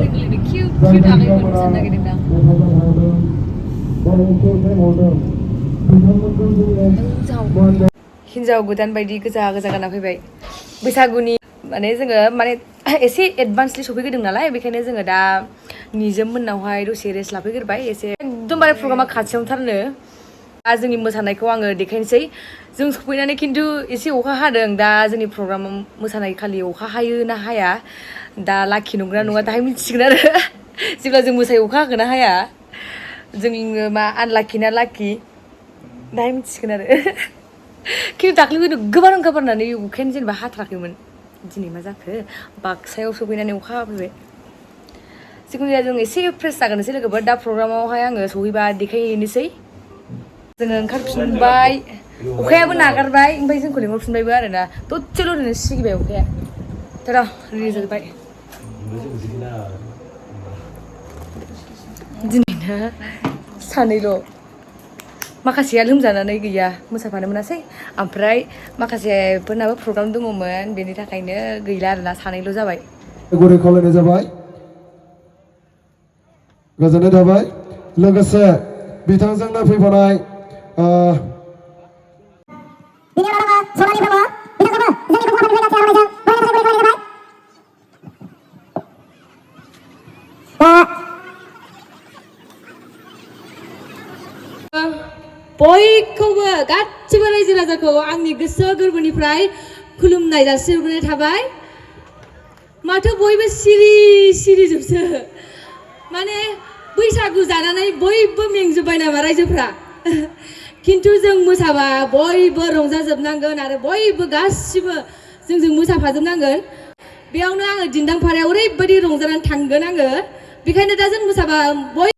गोरलै किउट आगैफोर मोसानो नागिरदों दां हिन्जाव गोदान बायदि गोजा गोजा गाना फैबाय बैसागुनि माने जोङो माने एसे एडभान्सलि सफैग्रोदों नालाय बेखायनो जोङो दा निजोम मोननावहाय दसे रेस्ट लाफैग्रोबाय एसे एकदमबारे प्रग्रामा खाथियावथारनो दा जोंनि मोसानायखौ आङो देखायनोसै जों सफैनानै खिन्थु एसे अखा हादों दा जोंनि प्रग्रामाव मोसानाय खालि अखा हायो ना हाया दा लाखि नंगौना नङा दाहाय मिथिसिगोन आरो जेब्ला जों मोसायो अखा हागोन ना हाया जोङो मा आनलाखि ना लाखि दाहाय मिथिसिगोन आरो खिन्थु दाख्लैबो गोबां गाबारनानै अखायानो जेनेबा हाथाराखैमोन दिनै मा जाखो बाक्सायाव सफैनानै अखा हाफैबाय जिखुनु जाया जों एसे फ्रेस जागोनसै लोगोफोर दा प्रग्रामावहाय आङो सहैबा देखायहैनोसै जोङो ओंखारफिनबाय अखायाबो नागारबाय ओमफ्राय जोंखौ लिंहरफिनबायबो आरोना दसेल' ओरैनो सिगिबाय अखाया दा रेडि जाजोब्बाय दिनैना सानैल' माखासेया लोमजानानै गैया मोसाफानो मोनासै ओमफ्राय माखासेफोरनाबो प्रग्राम दङमोन बेनि थाखायनो गैला आरोना सानैल' जाबाय गुरै खावलायनाय जाबाय गोजोननाय थाबाय लोगोसे बिथांजोंनो फैफानाय बयखौबो गासिबो रायजो राजाखौ आंनि गोसो गोरबोनिफ्राय खुलुमनाय जासिहरनाय थाबाय माथो बयबो सिरि सिरि जोबसो माने बैसागु जानानै बयबो मेंजोब्बाय नामा रायजोफ्रा खिन्थु जों मोसाबा बयबो रंजाजोबनांगोन आरो बयबो गासिबो जोंजों मोसाफाजोबनांगोन बेयावनो आङो दिन्दांपारायाव ओरैबायदि रंजानानै थांगोन आङो बेखायनो दा जों मोसाबा बय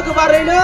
गोबारैनो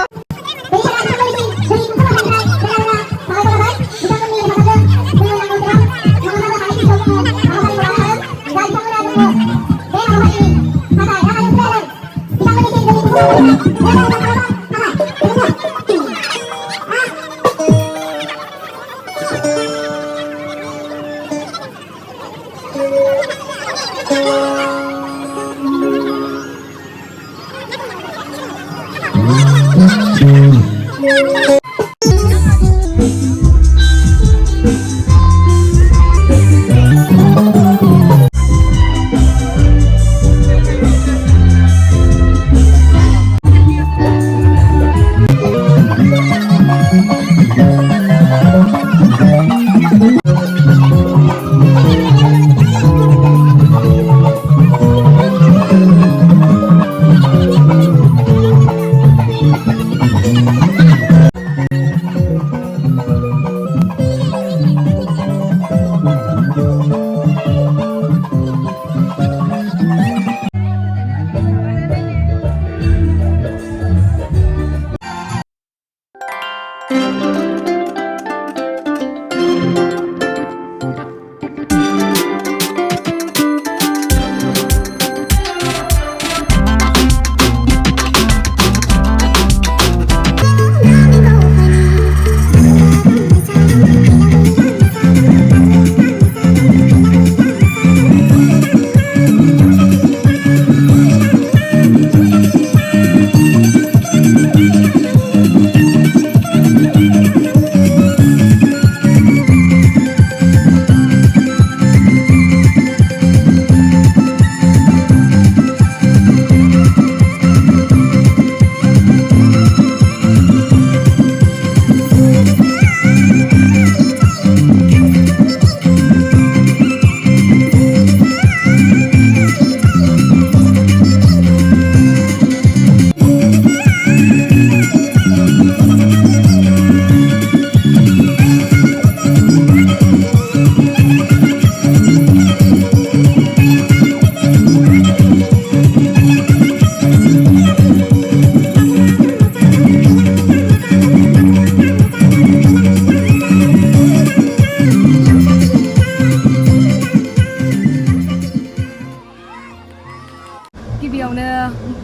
गिबियावनो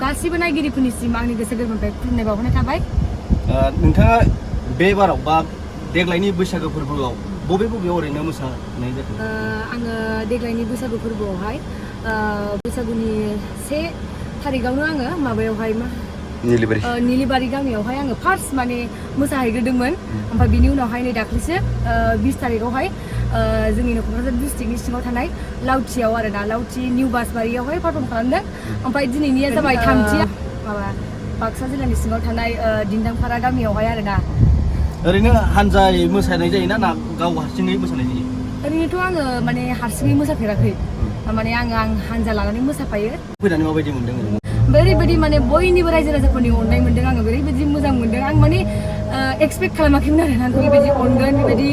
गासिबो नायगिरिफोरनिसिम आंनि गोसो गोरबोनिफ्राय खुलुमनाय बावहरनाय थाबाय। नोंथाङा बे बाराव बा देग्लायनि बैसागो फोरबोआव बबे बबेयाव ओरैनो मोसानाय जाखो? आङो देग्लायनि बैसागु फोरबोआवहाय बैसागुनि 1 थारिखआवनो आङो माबायावहाय निलिबारि गामियावहाय आङो फार्स्ट माने मोसाहैग्रोदोंमोन। ओमफ्राय बिनि उनावहाय नै दाख्लैसो 20 थारिखआवहाय जोंनिनो क'क्राझार डिस्ट्रिक्टनि सिङाव थानाय लावथियाव आरोना लावथि निउ बासबारियावहाय पारफर्म खालामदों। ओमफ्राय दिनैनिया जाबाय 3थि माबा बाक्सा जिल्लानि सिङाव थानाय दिंदांपारा गामियावहाय आरोना। ओरैनो हानजायै मोसानाय जायोना ना गाव हारसिङै मोसानाय जायो? ओरैनोथ' आङो माने हारसिङै मोसाफेराखै, माने आं हानजा लानानै मोसाफायो। फैनानै माबायदि मोनदों ओरैनो? ओरैबायदि माने बयनिबो रायजो राजाफोरनि अननाय मोनदों आङो, ओरैबायदि मोजां मोनदों। आं माने एक्सपेक्ट खालामाखैमोन आरो आंखौ बेबायदि अनगोन बेबायदि।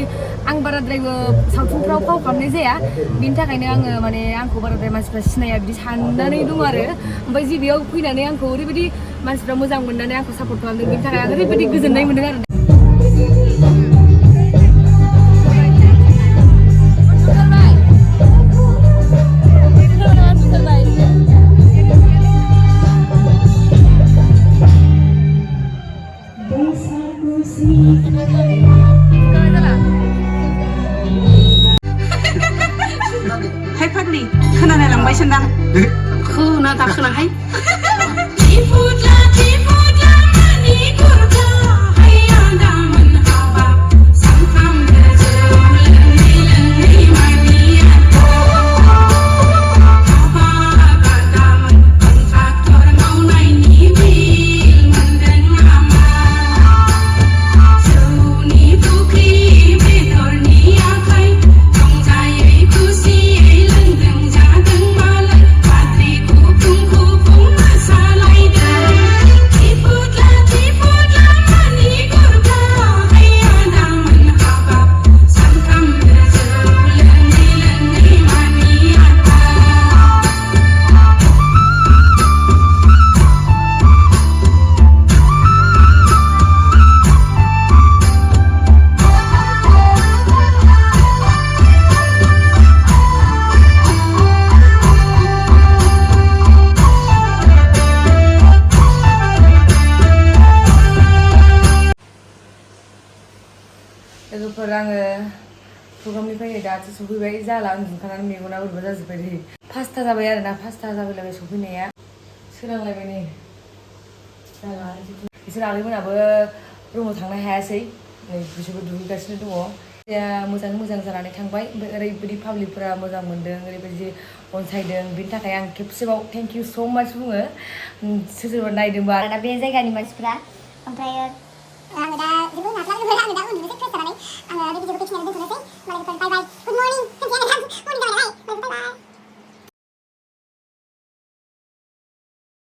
आं बाराद्रायबो सावथुनफ्राव फाव खालामनाय जाया, बिनि थाखायनो आङो माने आंखौ बाराद्राय मानसिफ्रा सिनाया बिदि साननानै दं आरो। ओमफ्राय जि बेयाव फैनानै आंखौ ओरैबायदि मानसिफ्रा मोजां मोननानै आंखौ सापर्ट खालामदों, बिनि थाखाय आं ओरैबायदि गोजोननाय मोनदों आरो। हाय फाग्लि खोनानाय लांबाय सानदां खोना दा खोनाहाय लोगोफोर आङो प्रग्रामनिफ्राय नै दासो सफैबाय जाला उन्दुखानानै मेगना बोरैबा जाजोब्बाय नै 5ता जाबाय आरोना 5ता जाबायलाय सफैनाया सोरांलायबाय नै जाला बिसोर आगैमोनाबो रुमाव थांनो हायासै नै बिसोरबो दुगैगासिनो दङ मोजाङै मोजां जानानै थांबाय ओमफ्राय ओरैबायदि पाब्लिकफोरा मोजां मोनदों ओरैबायदि अनसायदों बिनि थाखाय आं खेबसेबाव थेंक इउ स' माच बुङो सोरबा नायदोंबा बे जायगानि मानसिफ्रा ओमफ्राय